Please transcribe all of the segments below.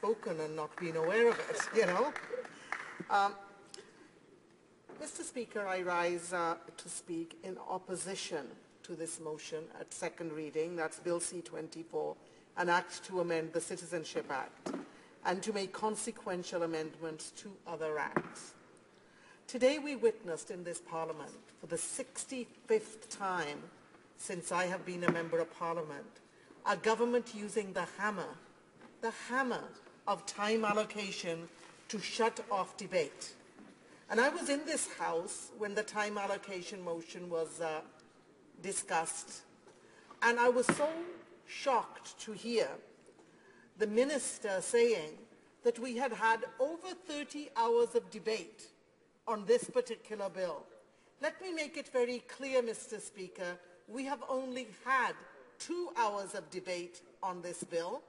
spoken and not been aware of it, you know. Mr. Speaker, I rise to speak in opposition to this motion at second reading, that's Bill C-24, an act to amend the Citizenship Act, and to make consequential amendments to other acts. Today we witnessed in this Parliament, for the 65th time since I have been a Member of Parliament, a government using the hammer of time allocation to shut off debate. And I was in this House when the time allocation motion was discussed, and I was so shocked to hear the Minister saying that we had had over 30 hours of debate on this particular bill. Let me make it very clear, Mr. Speaker, we have only had 2 hours of debate on this bill.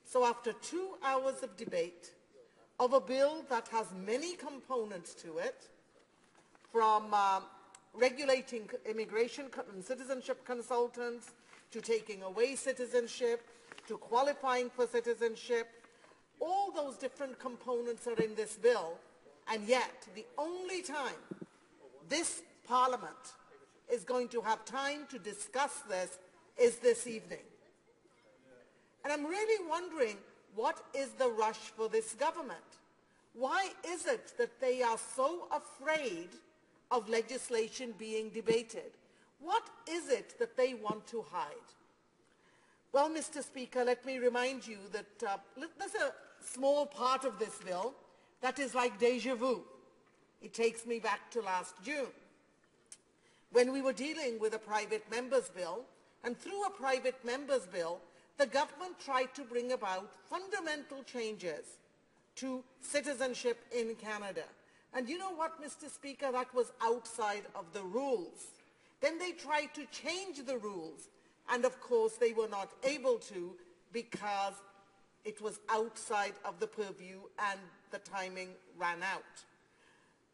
So after 2 hours of debate of a bill that has many components to it, from regulating immigration and citizenship consultants, to taking away citizenship, to qualifying for citizenship, all those different components are in this bill, and yet the only time this Parliament is going to have time to discuss this is this evening. And I'm really wondering, what is the rush for this government? Why is it that they are so afraid of legislation being debated? What is it that they want to hide? Well, Mr. Speaker, let me remind you that there's a small part of this bill that is like déjà vu. It takes me back to last June, when we were dealing with a private member's bill, and through a private member's bill, the government tried to bring about fundamental changes to citizenship in Canada. And you know what, Mr. Speaker, that was outside of the rules. Then they tried to change the rules, and of course they were not able to because it was outside of the purview and the timing ran out.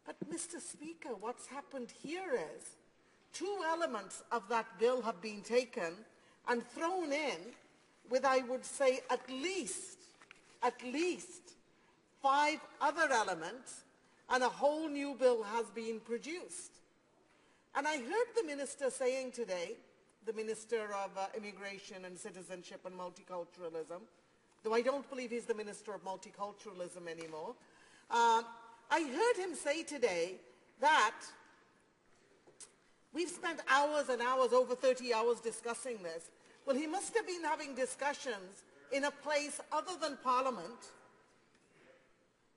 But Mr. Speaker, what's happened here is 2 elements of that bill have been taken and thrown in with, I would say, at least 5 other elements, and a whole new bill has been produced. And I heard the Minister saying today, the Minister of Immigration and Citizenship and Multiculturalism, though I don't believe he's the Minister of Multiculturalism anymore, I heard him say today that we've spent hours and hours, over 30 hours, discussing this. Well, he must have been having discussions in a place other than Parliament,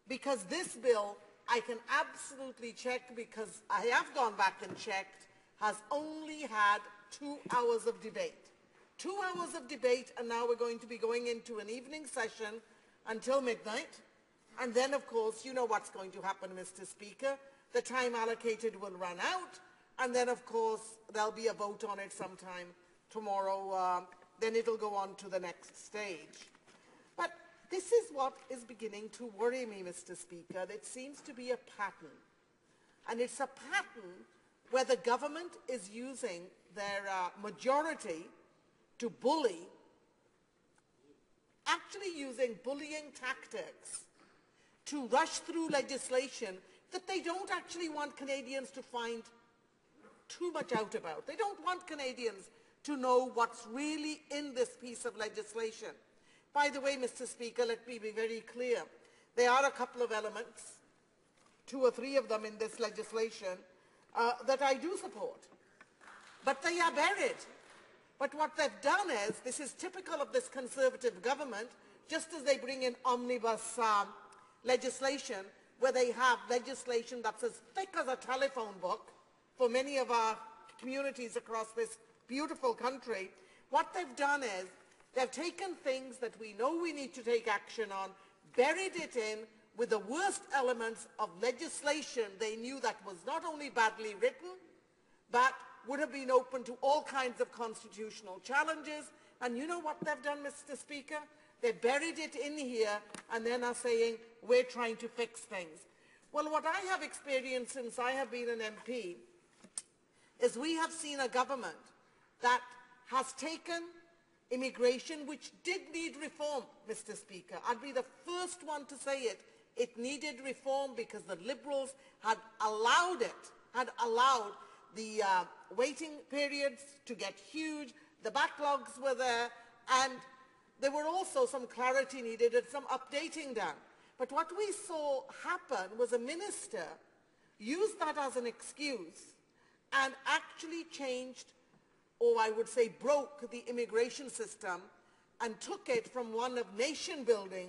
because this bill, I can absolutely check, because I have gone back and checked, has only had 2 hours of debate. 2 hours of debate, and now we're going to be going into an evening session until midnight. And then, of course, you know what's going to happen, Mr. Speaker. The time allocated will run out, and then, of course, there'll be a vote on it sometime tomorrow. Then it'll go on to the next stage. But this is what is beginning to worry me, Mr. Speaker. It seems to be a pattern. And it's a pattern where the government is using their majority to bully, actually using bullying tactics to rush through legislation that they don't actually want Canadians to find too much out about. They don't want Canadians to know what's really in this piece of legislation. By the way, Mr. Speaker, let me be very clear. There are a couple of elements, 2 or 3 of them in this legislation, that I do support. But they are buried. But what they've done is, this is typical of this Conservative government, just as they bring in omnibus legislation, where they have legislation that's as thick as a telephone book for many of our communities across this beautiful country. What they've done is, they've taken things that we know we need to take action on, buried it in with the worst elements of legislation they knew that was not only badly written, but would have been open to all kinds of constitutional challenges. And you know what they've done, Mr. Speaker? They buried it in here and then are saying, we're trying to fix things. Well, what I have experienced since I have been an MP is we have seen a government that has taken immigration, which did need reform, Mr. Speaker. I'd be the first one to say it. It needed reform because the Liberals had allowed the waiting periods to get huge, the backlogs were there, and there were also some clarity needed and some updating done. But what we saw happen was a minister used that as an excuse and actually changed, or I would say broke, the immigration system and took it from one of nation building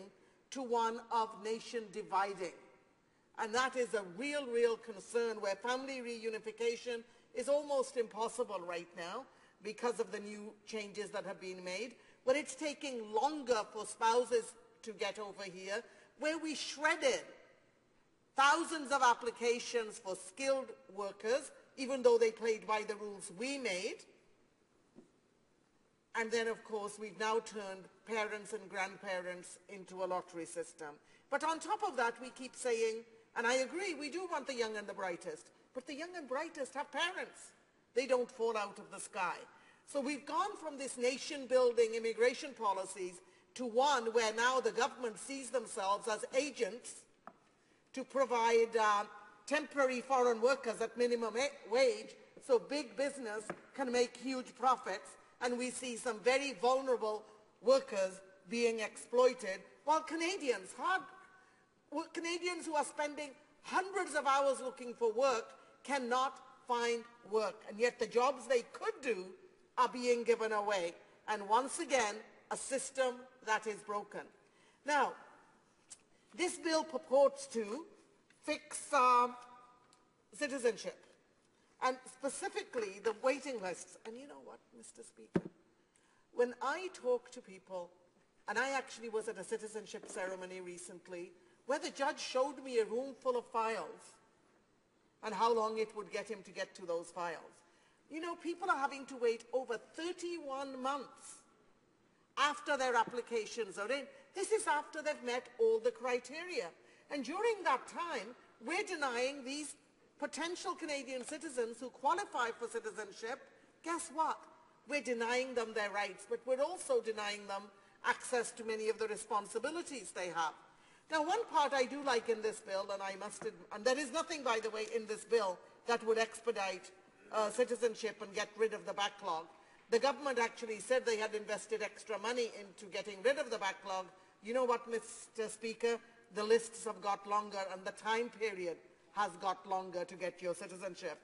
to one of nation dividing. And that is a real concern, where family reunification is almost impossible right now because of the new changes that have been made. But it's taking longer for spouses to get over here, where we shredded thousands of applications for skilled workers, even though they played by the rules we made. And then, of course, we've now turned parents and grandparents into a lottery system. But on top of that, we keep saying, and I agree, we do want the young and the brightest, but the young and brightest have parents. They don't fall out of the sky. So we've gone from this nation-building immigration policies to one where now the government sees themselves as agents to provide temporary foreign workers at minimum wage, so big business can make huge profits, and we see some very vulnerable workers being exploited, while Canadians who are spending hundreds of hours looking for work cannot find work, and yet the jobs they could do are being given away. And once again, a system that is broken. Now, this bill purports to fix citizenship, and specifically the waiting lists. And you know what, Mr. Speaker? When I talk to people, and I actually was at a citizenship ceremony recently, where the judge showed me a room full of files and how long it would get him to get to those files. You know, people are having to wait over 31 months after their applications are in. This is after they've met all the criteria. And during that time, we're denying these potential Canadian citizens who qualify for citizenship, guess what? We're denying them their rights, but we're also denying them access to many of the responsibilities they have. Now, one part I do like in this bill, and I must admit, and there is nothing, by the way, in this bill that would expedite citizenship and get rid of the backlog. The government actually said they had invested extra money into getting rid of the backlog. You know what, Mr. Speaker? The lists have got longer, and the time period has got longer to get your citizenship.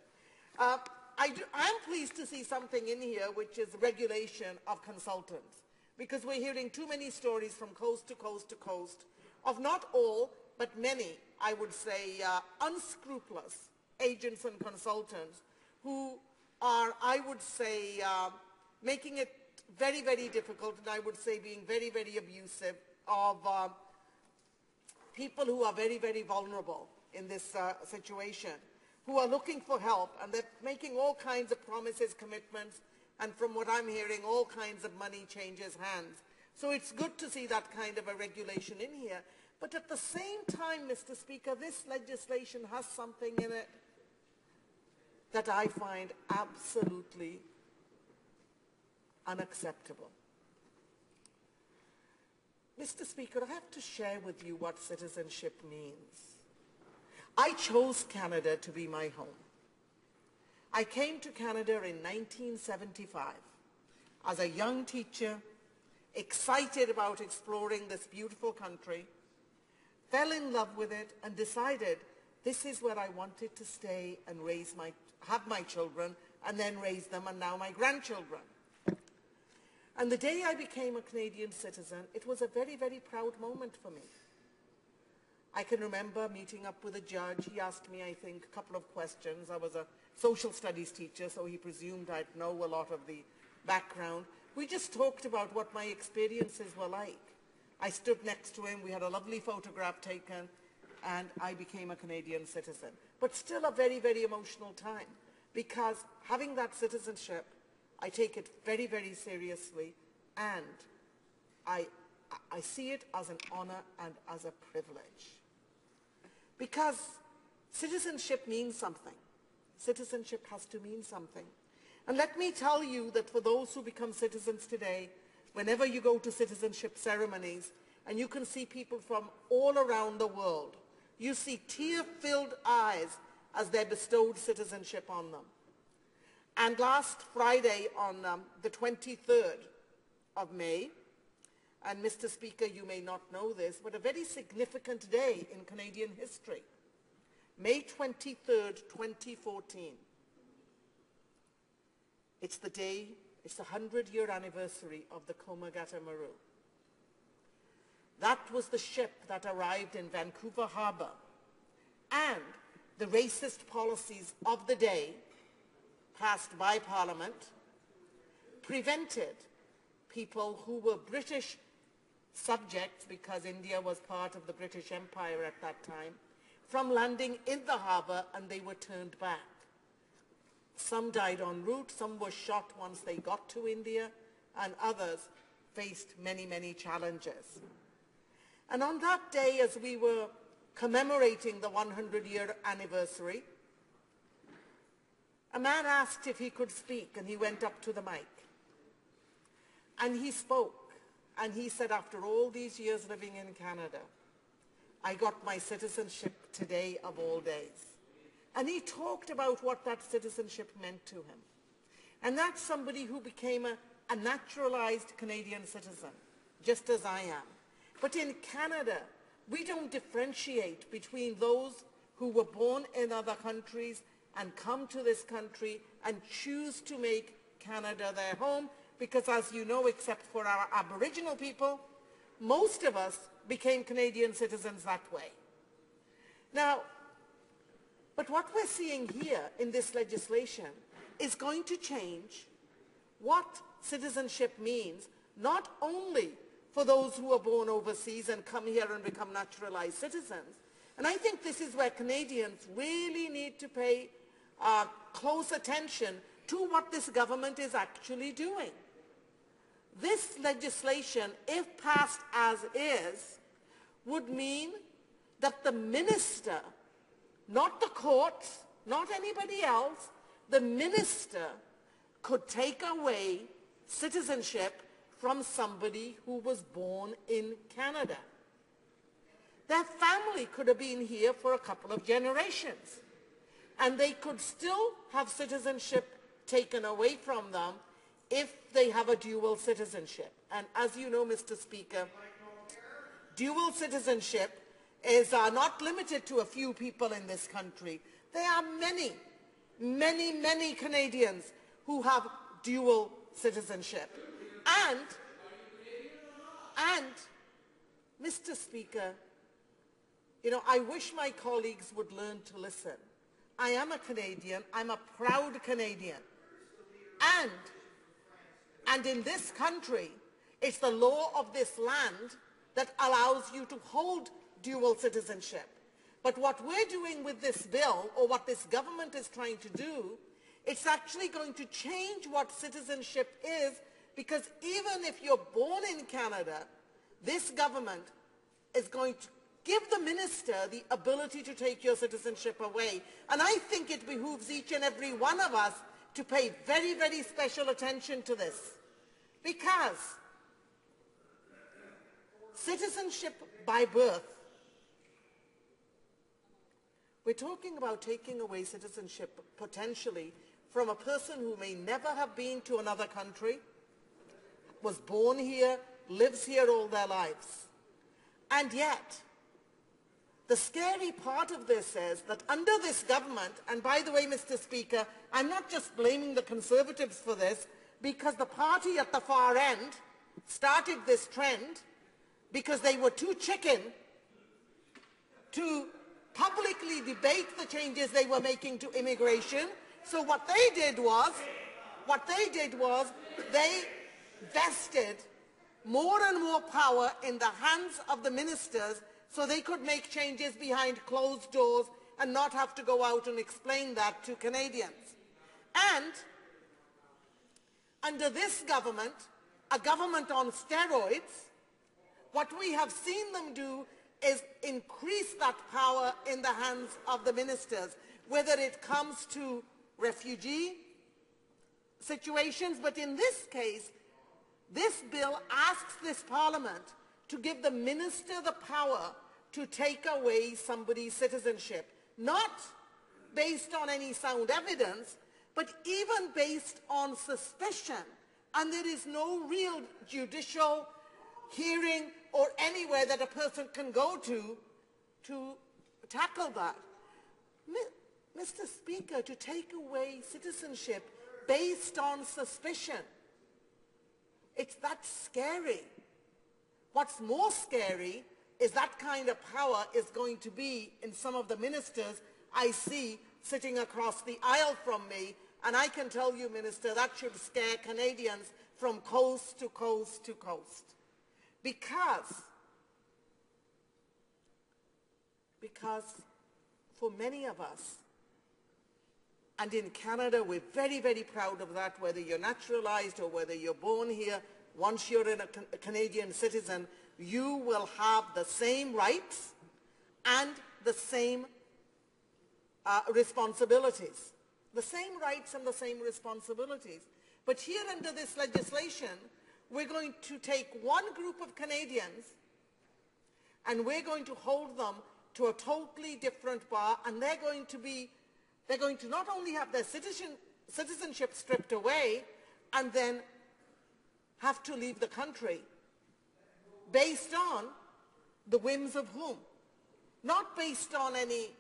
I'm pleased to see something in here which is regulation of consultants, because we're hearing too many stories from coast to coast to coast of not all, but many, I would say, unscrupulous agents and consultants who are, I would say, making it very difficult, and I would say being very abusive of people who are very vulnerable in this situation, who are looking for help, and they're making all kinds of promises, commitments, and from what I'm hearing, all kinds of money changes hands. So it's good to see that kind of a regulation in here. But at the same time, Mr. Speaker, this legislation has something in it that I find absolutely unacceptable. Mr. Speaker, I have to share with you what citizenship means. I chose Canada to be my home. I came to Canada in 1975 as a young teacher, excited about exploring this beautiful country, fell in love with it, and decided this is where I wanted to stay and have my children, and then raise them, and now my grandchildren. And the day I became a Canadian citizen, it was a very proud moment for me. I can remember meeting up with a judge. He asked me, I think, a couple of questions. I was a social studies teacher, so he presumed I'd know a lot of the background. We just talked about what my experiences were like. I stood next to him, we had a lovely photograph taken, and I became a Canadian citizen. But still a very emotional time, because having that citizenship, I take it very seriously, and I see it as an honor and as a privilege. Because citizenship means something. Citizenship has to mean something. And let me tell you that for those who become citizens today, whenever you go to citizenship ceremonies, and you can see people from all around the world. You see tear-filled eyes as they're bestowed citizenship on them. And last Friday on the 23rd of May, and Mr. Speaker, you may not know this, but a very significant day in Canadian history, May 23rd, 2014. It's the day, it's the 100-year anniversary of the Komagata Maru. That was the ship that arrived in Vancouver Harbour, and the racist policies of the day passed by Parliament prevented people who were British subjects, because India was part of the British Empire at that time, from landing in the harbour, and they were turned back. Some died en route, some were shot once they got to India, and others faced many, many challenges. And on that day, as we were commemorating the 100-year anniversary, a man asked if he could speak, and he went up to the mic. And he spoke, and he said, after all these years living in Canada, I got my citizenship today of all days. And he talked about what that citizenship meant to him. And that's somebody who became a naturalized Canadian citizen, just as I am. But in Canada, we don't differentiate between those who were born in other countries and come to this country and choose to make Canada their home, because as you know, except for our Aboriginal people, most of us became Canadian citizens that way. Now, but what we're seeing here in this legislation is going to change what citizenship means, not only for those who are born overseas and come here and become naturalized citizens. And I think this is where Canadians really need to pay close attention to what this government is actually doing. This legislation, if passed as is, would mean that the minister, not the courts, not anybody else, the minister could take away citizenship from somebody who was born in Canada. Their family could have been here for a couple of generations, and they could still have citizenship taken away from them if they have a dual citizenship. And as you know, Mr. Speaker, dual citizenship is not limited to a few people in this country. There are many, many, many Canadians who have dual citizenship. And, Mr. Speaker, you know, I wish my colleagues would learn to listen. I am a Canadian. I'm a proud Canadian. And in this country, it's the law of this land that allows you to hold dual citizenship. But what we're doing with this bill, or what this government is trying to do, it's actually going to change what citizenship is, because even if you're born in Canada, this government is going to give the minister the ability to take your citizenship away. And I think it behooves each and every one of us to pay very, very special attention to this. Because citizenship by birth, we're talking about taking away citizenship potentially from a person who may never have been to another country, was born here, lives here all their lives. And yet, the scary part of this is that under this government, and by the way, Mr. Speaker, I'm not just blaming the Conservatives for this, because the party at the far end started this trend because they were too chicken to publicly debate the changes they were making to immigration. So what they did was they vested more and more power in the hands of the ministers so they could make changes behind closed doors and not have to go out and explain that to Canadians. And under this government, a government on steroids, what we have seen them do is increase that power in the hands of the ministers, whether it comes to refugee situations, but in this case, This bill asks this Parliament to give the minister the power to take away somebody's citizenship, not based on any sound evidence, but even based on suspicion. And there is no real judicial hearing or anywhere that a person can go to tackle that. Mr. Speaker, to take away citizenship based on suspicion, that's scary. What's more scary is that kind of power is going to be in some of the ministers I see sitting across the aisle from me, and I can tell you, Minister, that should scare Canadians from coast to coast to coast. Because for many of us, and in Canada, we're very, very proud of that, whether you're naturalized or whether you're born here, once you're a Canadian citizen, you will have the same rights and the same responsibilities. The same rights and the same responsibilities. But here under this legislation, we're going to take one group of Canadians and we're going to hold them to a totally different bar, and they're going to not only have their citizenship stripped away and then have to leave the country based on the whims of whom? Not based on any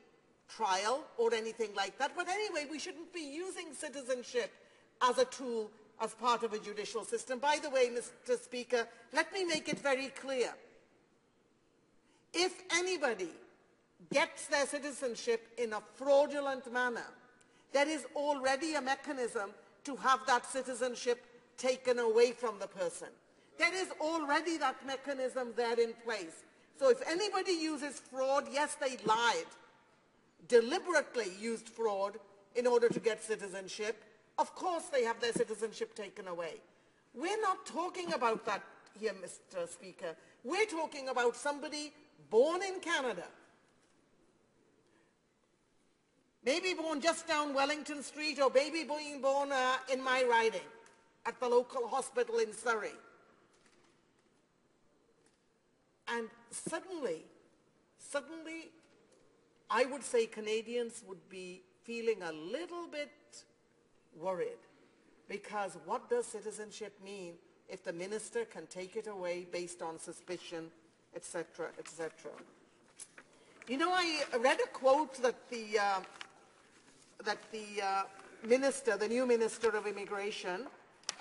trial or anything like that, but anyway, we shouldn't be using citizenship as a tool as part of a judicial system. By the way, Mr. Speaker, let me make it very clear. If anybody gets their citizenship in a fraudulent manner, there is already a mechanism to have that citizenship taken away from the person. There is already that mechanism there in place. So if anybody uses fraud, yes, they lied, deliberately used fraud in order to get citizenship, of course they have their citizenship taken away. We're not talking about that here, Mr. Speaker. We're talking about somebody born in Canada, maybe born just down Wellington Street, or maybe being born in my riding at the local hospital in Surrey. And suddenly, I would say Canadians would be feeling a little bit worried, because what does citizenship mean if the minister can take it away based on suspicion, etc., etc. You know, I read a quote that the minister, the new Minister of Immigration,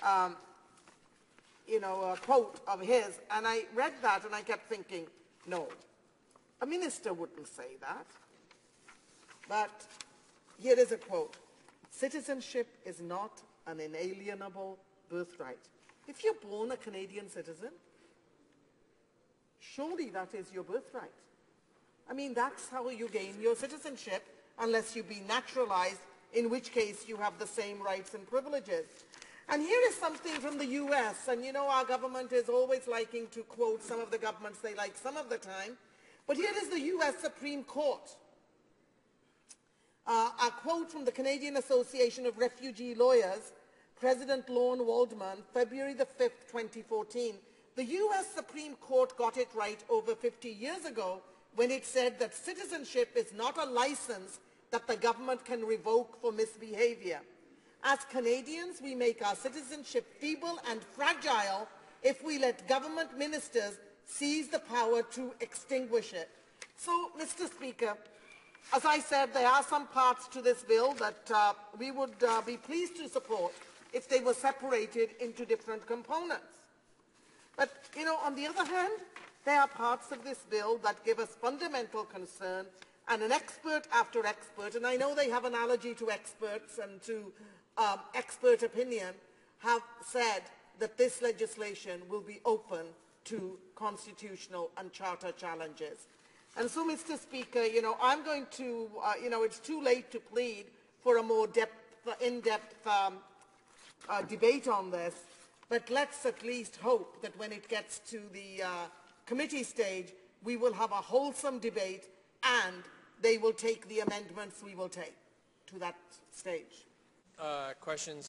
a quote of his, and I read that and I kept thinking, no, a minister wouldn't say that. But here is a quote: "Citizenship is not an inalienable birthright." If you're born a Canadian citizen, surely that is your birthright. I mean, that's how you gain your citizenship, unless you be naturalized, in which case you have the same rights and privileges. And here is something from the US, and you know our government is always liking to quote some of the governments they like some of the time, but here is the US Supreme Court. A quote from the Canadian Association of Refugee Lawyers, President Lorne Waldman, February the 5th, 2014. The US Supreme Court got it right over 50 years ago when it said that citizenship is not a license that the government can revoke for misbehavior. As Canadians, we make our citizenship feeble and fragile if we let government ministers seize the power to extinguish it. So, Mr. Speaker, as I said, there are some parts to this bill that we would be pleased to support if they were separated into different components. But, you know, on the other hand, there are parts of this bill that give us fundamental concern, and an expert after expert, and I know they have an allergy to experts and to expert opinion, have said that this legislation will be open to constitutional and charter challenges. And so, Mr. Speaker, you know, I'm going to, it's too late to plead for a more in-depth debate on this, but let's at least hope that when it gets to the committee stage, we will have a wholesome debate and they will take the amendments we will take to that stage. Questions?